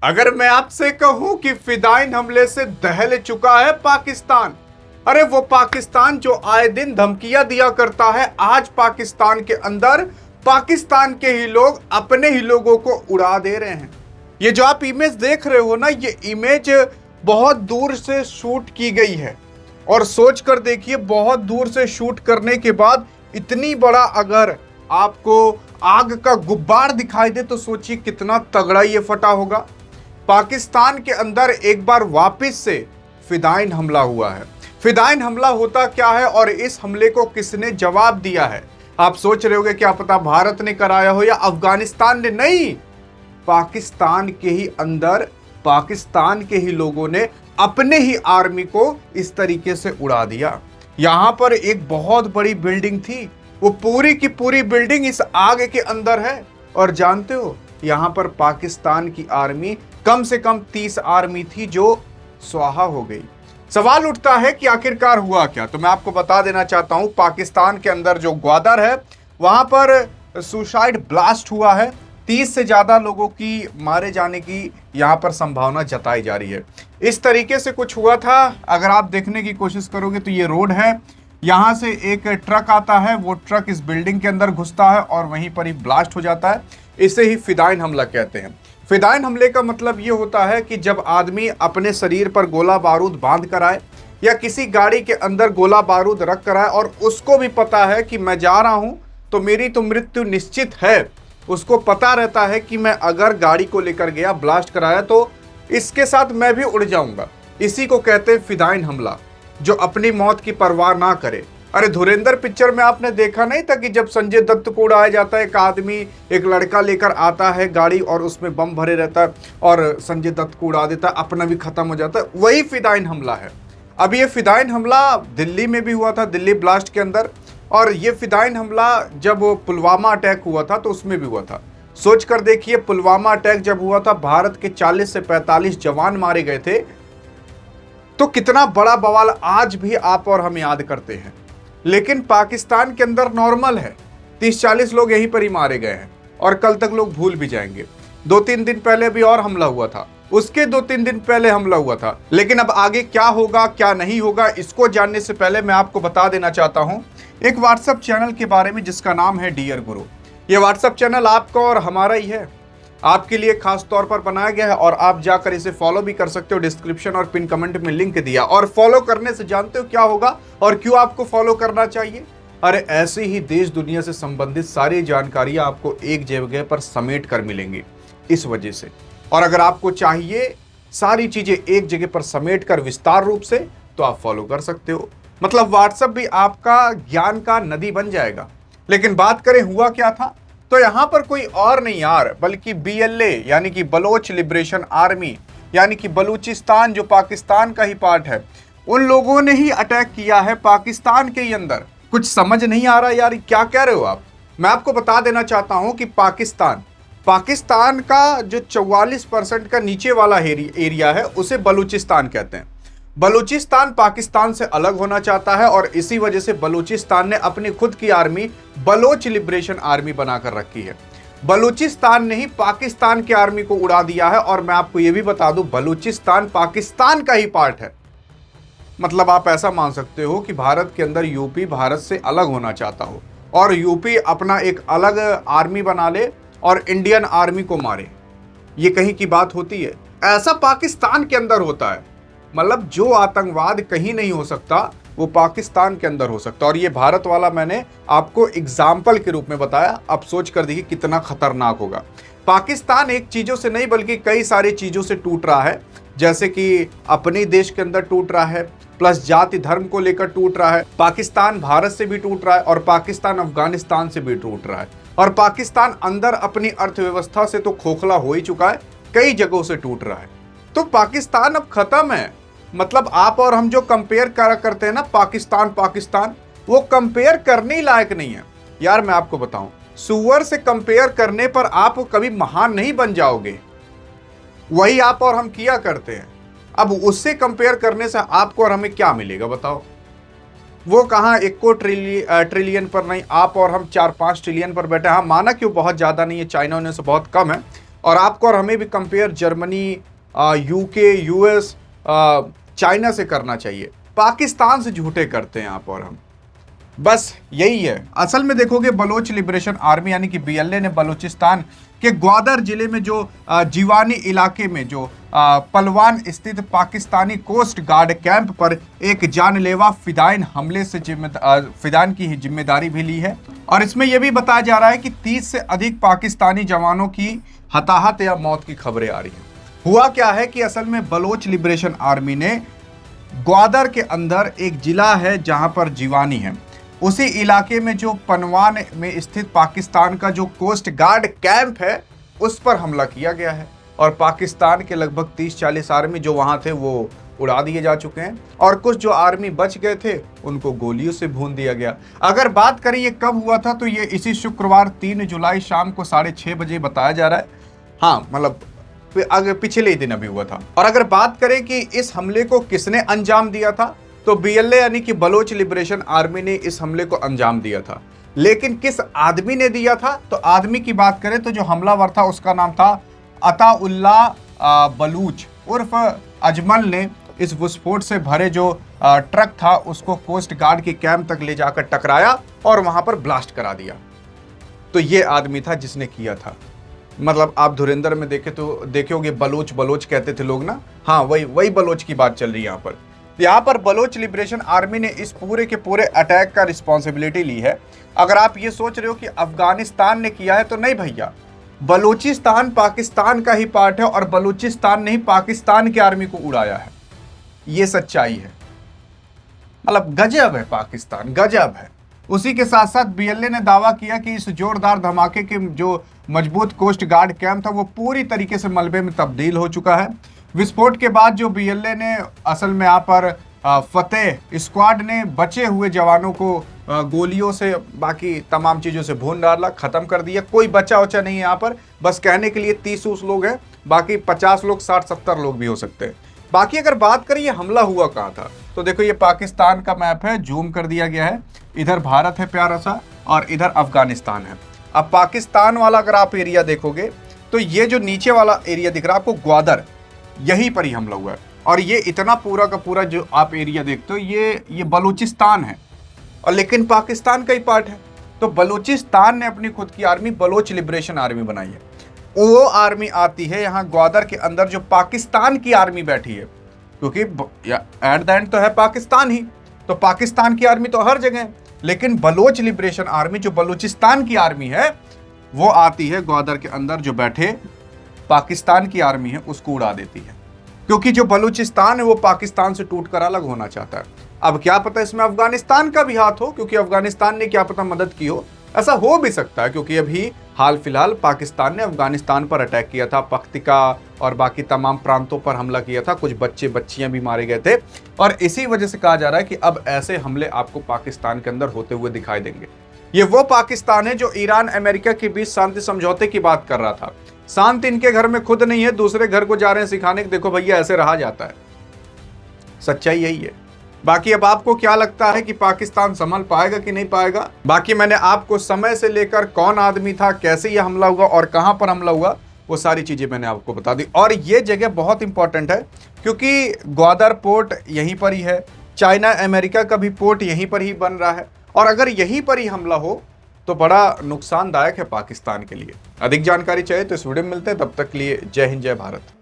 अगर मैं आपसे कहूं कि फिदाइन हमले से दहल चुका है पाकिस्तान, अरे वो पाकिस्तान जो आए दिन धमकियां दिया करता है, आज पाकिस्तान के अंदर पाकिस्तान के ही लोग अपने ही लोगों को उड़ा दे रहे हैं। ये जो आप इमेज देख रहे हो ना, ये इमेज बहुत दूर से शूट की गई है। और सोच कर देखिए, बहुत दूर से शूट करने के बाद इतनी बड़ा अगर आपको आग का गुब्बार दिखाई दे तो सोचिए कितना तगड़ा ये फटा होगा। पाकिस्तान के अंदर एक बार वापस से फिदाइन हमला हुआ है। फिदाइन हमला होता क्या है और इस हमले को किसने जवाब दिया है? आप सोच रहे होंगे क्या पता भारत ने कराया हो या अफगानिस्तान ने। नहीं, पाकिस्तान के ही अंदर पाकिस्तान के ही लोगों ने अपने ही आर्मी को इस तरीके से उड़ा दिया। यहां पर एक बहुत बड़ी बिल्डिंग थी, वो पूरी की पूरी बिल्डिंग इस आग के अंदर है। और जानते हो, यहां पर पाकिस्तान की आर्मी कम से कम 30 आर्मी थी जो स्वाहा हो गई। सवाल उठता है कि आखिरकार हुआ क्या? तो मैं आपको बता देना चाहता हूं, पाकिस्तान के अंदर जो ग्वादर है वहां पर सुसाइड ब्लास्ट हुआ है। 30 से ज्यादा लोगों की मारे जाने की यहां पर संभावना जताई जा रही है। इस तरीके से कुछ हुआ था। अगर आप देखने की कोशिश करोगे तो ये रोड है, यहां से एक ट्रक आता है, वो ट्रक इस बिल्डिंग के अंदर घुसता है और वहीं पर ही ब्लास्ट हो जाता है। इसे ही फिदाइन हमला कहते हैं। फिदाइन हमले का मतलब ये होता है कि जब आदमी अपने शरीर पर गोला बारूद बांध कर आए या किसी गाड़ी के अंदर गोला बारूद रख कर आए और उसको भी पता है कि मैं जा रहा हूं तो मेरी तो मृत्यु निश्चित है। उसको पता रहता है कि मैं अगर गाड़ी को लेकर गया, ब्लास्ट कराया, तो इसके साथ मैं भी उड़ जाऊंगा। इसी को कहते हैं फिदाइन हमला, जो अपनी मौत की परवाह ना करे। अरे धुरंधर पिक्चर में आपने देखा नहीं था कि जब संजय दत्त को उड़ाया जाता है, एक आदमी एक लड़का लेकर आता है गाड़ी और उसमें बम भरे रहता है और संजय दत्त को उड़ा देता है, अपना भी खत्म हो जाता है। वही फिदाइन हमला है। अब ये फिदाइन हमला दिल्ली में भी हुआ था, दिल्ली ब्लास्ट के अंदर। और ये फिदाइन हमला जब पुलवामा अटैक हुआ था तो उसमें भी हुआ था। सोच कर देखिए, पुलवामा अटैक जब हुआ था, भारत के 40 से 45 जवान मारे गए थे। तो कितना बड़ा बवाल आज भी आप और हम याद करते हैं। लेकिन पाकिस्तान के अंदर नॉर्मल है, 30-40 लोग यहीं पर ही मारे गए हैं और कल तक लोग भूल भी जाएंगे। 2-3 दिन पहले भी और हमला हुआ था, उसके 2-3 दिन पहले हमला हुआ था। लेकिन अब आगे क्या होगा क्या नहीं होगा, इसको जानने से पहले मैं आपको बता देना चाहता हूं एक व्हाट्सएप चैनल के बारे में जिसका नाम है डियर गुरु। ये व्हाट्सएप चैनल आपका और हमारा ही है, आपके लिए खास तौर पर बनाया गया है और आप जाकर इसे फॉलो भी कर सकते हो। डिस्क्रिप्शन और पिन कमेंट में लिंक दिया। और फॉलो करने से जानते हो क्या होगा और क्यों आपको फॉलो करना चाहिए? अरे ऐसे ही देश दुनिया से संबंधित सारी जानकारियां आपको एक जगह पर समेट कर मिलेंगी इस वजह से। और अगर आपको चाहिए सारी चीजें एक जगह पर समेट कर विस्तार रूप से, तो आप फॉलो कर सकते हो। मतलब व्हाट्सएप भी आपका ज्ञान का नदी बन जाएगा। लेकिन बात करें हुआ क्या था, तो यहां पर कोई और नहीं यार, बल्कि BLA यानी कि बलोच लिबरेशन आर्मी, यानी कि बलूचिस्तान जो पाकिस्तान का ही पार्ट है, उन लोगों ने ही अटैक किया है पाकिस्तान के ही अंदर। कुछ समझ नहीं आ रहा यार, क्या कह रहे हो आप? मैं आपको बता देना चाहता हूं कि पाकिस्तान का जो 44% का नीचे वाला एरिया है उसे बलूचिस्तान कहते हैं। बलूचिस्तान पाकिस्तान से अलग होना चाहता है और इसी वजह से बलूचिस्तान ने अपनी खुद की आर्मी बलोच लिबरेशन आर्मी बनाकर रखी है। बलूचिस्तान ने ही पाकिस्तान की आर्मी को उड़ा दिया है। और मैं आपको यह भी बता दूं, बलूचिस्तान पाकिस्तान का ही पार्ट है। मतलब आप ऐसा मान सकते हो कि भारत के अंदर यूपी भारत से अलग होना चाहता हो और यूपी अपना एक अलग आर्मी बना ले और इंडियन आर्मी को मारे। ये कहीं की बात होती है? ऐसा पाकिस्तान के अंदर होता है। मतलब जो आतंकवाद कहीं नहीं हो सकता वो पाकिस्तान के अंदर हो सकता। और ये भारत वाला मैंने आपको एग्जाम्पल के रूप में बताया। अब सोच कर देखिए कितना खतरनाक होगा। पाकिस्तान एक चीजों से नहीं बल्कि कई सारी चीजों से टूट रहा है, जैसे कि अपने देश के अंदर टूट रहा है, प्लस जाति धर्म को लेकर टूट रहा है। पाकिस्तान भारत से भी टूट रहा है और पाकिस्तान अफगानिस्तान से भी टूट रहा है। और पाकिस्तान अंदर अपनी अर्थव्यवस्था से तो खोखला हो ही चुका है, कई जगहों से टूट रहा है। तो पाकिस्तान अब खत्म है। मतलब आप और हम जो कंपेयर करते हैं ना पाकिस्तान, वो कंपेयर करने लायक नहीं है यार। मैं आपको बताऊं, सुअर से कंपेयर करने पर आप कभी महान नहीं बन जाओगे। वही आप और हम किया करते हैं। अब उससे कंपेयर करने से आपको और हमें क्या मिलेगा बताओ? वो कहां 1 ट्रिलियन पर नहीं, आप और हम 4-5 ट्रिलियन पर बैठे। हाँ, माना क्यों बहुत ज्यादा नहीं है, चाइना उन्हें से बहुत कम है, और आपको और हमें भी compare Germany, UK, US, China से करना चाहिए। पाकिस्तान से झूठे करते हैं आप और हम, बस यही है। असल में देखोगे बलोच लिबरेशन आर्मी यानी कि बीएलए ने बलूचिस्तान के ग्वादर जिले में जो जीवानी इलाके में जो पलवान स्थित पाकिस्तानी कोस्ट गार्ड कैंप पर एक जानलेवा फिदाइन हमले से फिदाइन की जिम्मेदारी भी ली है। और इसमें यह भी बताया जा रहा है कि 30 से अधिक पाकिस्तानी जवानों की हताहत या मौत की खबरें आ रही हैं। हुआ क्या है कि असल में बलोच लिबरेशन आर्मी ने ग्वादर के अंदर एक जिला है जहां पर जीवानी है, उसी इलाके में जो पनवान में स्थित पाकिस्तान का जो कोस्ट गार्ड कैंप है उस पर हमला किया गया है। और पाकिस्तान के लगभग 30-40 आर्मी जो वहां थे वो उड़ा दिए जा चुके हैं, और कुछ जो आर्मी बच गए थे उनको गोलियों से भून दिया गया। अगर बात करें ये कब हुआ था, तो ये इसी शुक्रवार 3 जुलाई शाम को 6:30 बजे बताया जा रहा है। हाँ, मतलब अगर पिछले ही दिन अभी हुआ था। और अगर बात करें कि इस हमले को किसने अंजाम दिया था, तो बीएलए यानी कि बलोच लिबरेशन आर्मी ने इस हमले को अंजाम दिया था। लेकिन किस आदमी ने दिया था, तो आदमी की बात करें तो जो हमलावर था उसका नाम था अताउल्लाह बलूच उर्फ अजमल ने इस विस्फोट से भरे जो ट्रक था उसको कोस्ट गार्ड के कैंप तक ले जाकर टकराया और वहां पर ब्लास्ट करा दिया। तो ये आदमी था जिसने किया था। मतलब आप धुरंधर में देखे तो देखोगे बलोच बलोच कहते थे लोग ना, हाँ वही बलोच की बात चल रही है यहाँ पर। यहाँ पर बलोच लिबरेशन आर्मी ने इस पूरे के पूरे अटैक का रिस्पॉन्सिबिलिटी ली है। अगर आप ये सोच रहे हो कि अफगानिस्तान ने किया है, तो नहीं भैया, बलूचिस्तान पाकिस्तान का ही पार्ट है और बलूचिस्तान ने ही पाकिस्तान की आर्मी को उड़ाया है। ये सच्चाई है। मतलब गजब है, पाकिस्तान गजब है। उसी के साथ साथ बीएलए ने दावा किया कि इस जोरदार धमाके के जो मजबूत कोस्ट गार्ड कैंप था वो पूरी तरीके से मलबे में तब्दील हो चुका है। विस्फोट के बाद जो बीएलए ने असल में यहाँ पर फतेह स्क्वाड ने बचे हुए जवानों को गोलियों से बाकी तमाम चीज़ों से भून डाला, ख़त्म कर दिया। कोई बचा वचा नहीं है यहाँ पर, बस कहने के लिए 30 लोग हैं, बाकी 50 लोग 60-70 लोग भी हो सकते हैं। बाकी अगर बात करें ये हमला हुआ कहाँ था, तो देखो ये पाकिस्तान का मैप है, जूम कर दिया गया है। इधर भारत है प्यारा सा और इधर अफगानिस्तान है। अब पाकिस्तान वाला अगर आप एरिया देखोगे तो ये जो नीचे वाला एरिया दिख रहा है आपको, ग्वादर, यहीं पर ही हमला हुआ है। और ये इतना पूरा का पूरा जो आप एरिया देखते हो ये बलूचिस्तान है, और लेकिन पाकिस्तान का ही पार्ट है। तो बलूचिस्तान ने अपनी खुद की आर्मी बलोच लिबरेशन आर्मी बनाई है। वो आर्मी आती है यहाँ ग्वादर के अंदर जो पाकिस्तान की आर्मी बैठी है, क्योंकि एट द एंड तो है पाकिस्तान ही, तो पाकिस्तान की आर्मी तो हर जगह है। लेकिन बलोच लिबरेशन आर्मी जो बलूचिस्तान की आर्मी है वो आती है ग्वादर के अंदर, जो बैठे पाकिस्तान की आर्मी है उसको उड़ा देती है। क्योंकि जो बलूचिस्तान है वो पाकिस्तान से टूटकर अलग होना चाहता है। अब क्या पता इसमें अफगानिस्तान का भी हाथ हो, क्योंकि अफगानिस्तान ने क्या पता मदद की हो, ऐसा हो भी सकता है। क्योंकि अभी हाल फिलहाल पाकिस्तान ने अफगानिस्तान पर अटैक किया था, पख्तिका और बाकी तमाम प्रांतों पर हमला किया था, कुछ बच्चे बच्चियां भी मारे गए थे। और इसी वजह से कहा जा रहा है कि अब ऐसे हमले आपको पाकिस्तान के अंदर होते हुए दिखाई देंगे। ये वो पाकिस्तान है जो ईरान अमेरिका के बीच शांति समझौते की बात कर रहा था। शांति इनके घर में खुद नहीं है, दूसरे घर को जा रहे हैं सिखाने कि देखो भैया ऐसे रहा जाता है। सच्चाई यही है। बाकी अब आपको क्या लगता है कि पाकिस्तान संभल पाएगा कि नहीं पाएगा? बाकी मैंने आपको समय से लेकर कौन आदमी था, कैसे यह हमला हुआ और कहां पर हमला हुआ, वो सारी चीजें मैंने आपको बता दी। और ये जगह बहुत इंपॉर्टेंट है क्योंकि ग्वादर पोर्ट यहीं पर ही है, चाइना अमेरिका का भी पोर्ट यहीं पर ही बन रहा है। और अगर यहीं पर ही हमला हो तो बड़ा नुकसानदायक है पाकिस्तान के लिए। अधिक जानकारी चाहिए तो इस वीडियो में मिलते हैं, तब तक के लिए जय हिंद जय भारत।